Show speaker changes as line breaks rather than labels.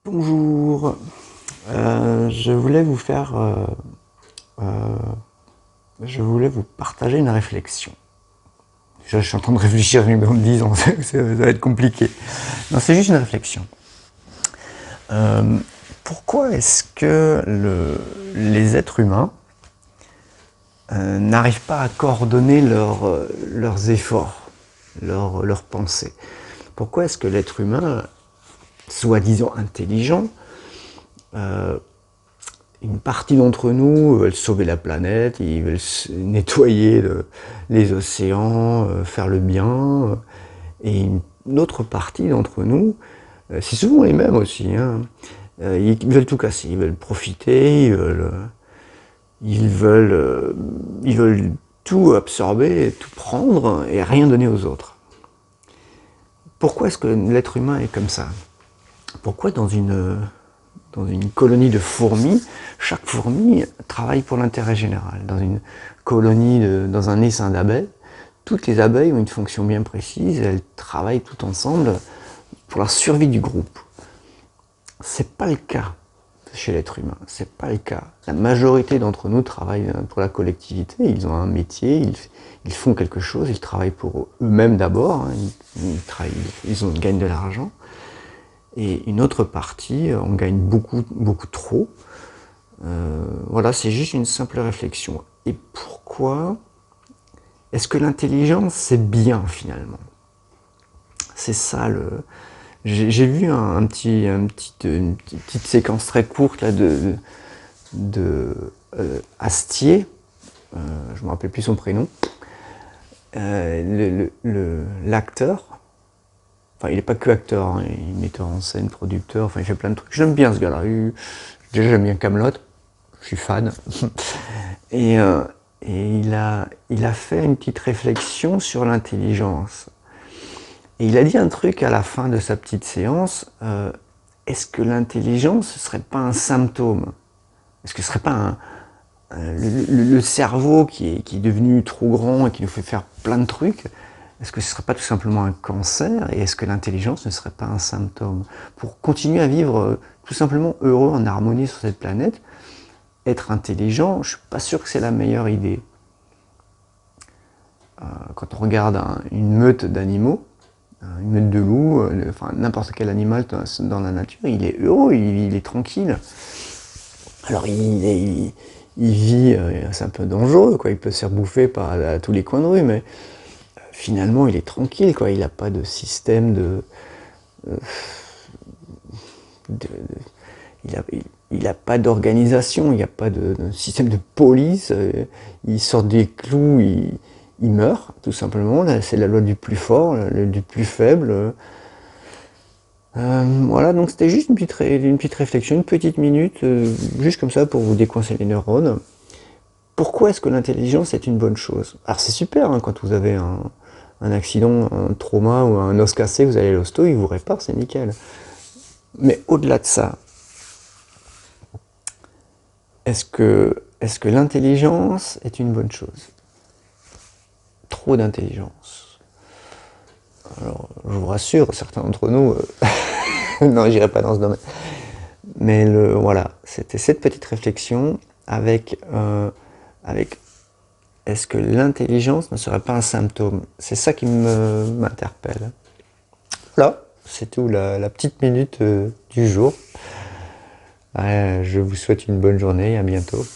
Bonjour, je voulais vous faire, euh, je voulais vous partager une réflexion. Déjà, je suis en train de réfléchir en me disant ça va être compliqué. Non, c'est juste une réflexion. Pourquoi est-ce que les êtres humains n'arrivent pas à coordonner leurs efforts, leurs pensées? Pourquoi est-ce que l'être humain, soi-disant intelligent, une partie d'entre nous veulent sauver la planète, ils veulent nettoyer les océans, faire le bien, et une autre partie d'entre nous, c'est souvent les mêmes aussi, hein, ils veulent tout casser, ils veulent profiter, ils veulent tout absorber, tout prendre et rien donner aux autres. Pourquoi est-ce que l'être humain est comme ça? Pourquoi dans une colonie de fourmis, chaque fourmi travaille pour l'intérêt général? Dans une colonie, dans un essaim d'abeilles, toutes les abeilles ont une fonction bien précise, elles travaillent toutes ensemble pour la survie du groupe. C'est pas le cas chez l'être humain, c'est pas le cas. La majorité d'entre nous travaillent pour la collectivité, ils ont un métier, ils font quelque chose, ils travaillent pour eux-mêmes d'abord, hein, ils gagnent de l'argent. Et une autre partie, on gagne beaucoup, beaucoup trop. Voilà, c'est juste une simple réflexion. Et pourquoi est-ce que l'intelligence, c'est bien finalement? C'est ça le... J'ai vu une petite séquence très courte là, de Astier, je ne me rappelle plus son prénom, l'acteur. Enfin, il n'est pas que acteur, hein, il est metteur en scène, producteur, enfin il fait plein de trucs. J'aime bien ce gars-là. Déjà j'aime bien Kaamelott, je suis fan. Et il a fait une petite réflexion sur l'intelligence. Et il a dit un truc à la fin de sa petite séance, est-ce que l'intelligence ne serait pas un symptôme? Est-ce que ce ne serait pas le cerveau qui est devenu trop grand et qui nous fait faire plein de trucs? Est-ce que ce ne serait pas tout simplement un cancer? Et est-ce que l'intelligence ne serait pas un symptôme? Pour continuer à vivre tout simplement heureux, en harmonie sur cette planète, être intelligent, je ne suis pas sûr que c'est la meilleure idée. Quand on regarde une meute d'animaux, une meute de loups, enfin n'importe quel animal dans la nature, il est heureux, il est tranquille. Alors il vit, c'est un peu dangereux, quoi. Il peut se faire bouffer à tous les coins de rue, mais finalement il est tranquille, quoi. Il n'a pas de système il n'a pas d'organisation, il n'y a pas de système de police. Il sort des clous, il meurt, tout simplement. C'est la loi du plus fort, du plus faible. Voilà, donc c'était juste une petite réflexion, une petite minute, juste comme ça pour vous décoincer les neurones. Pourquoi est-ce que l'intelligence est une bonne chose? Alors c'est super, hein, quand vous avez un accident, un trauma ou un os cassé, vous allez à l'hosto, il vous répare, c'est nickel. Mais au-delà de ça, est-ce que l'intelligence est une bonne chose? Trop d'intelligence. Alors, je vous rassure, certains d'entre nous, non, j'irai pas dans ce domaine. Mais voilà, c'était cette petite réflexion avec est-ce que l'intelligence ne serait pas un symptôme? C'est ça qui m'interpelle. Voilà, c'est tout, la petite minute du jour. Je vous souhaite une bonne journée, à bientôt.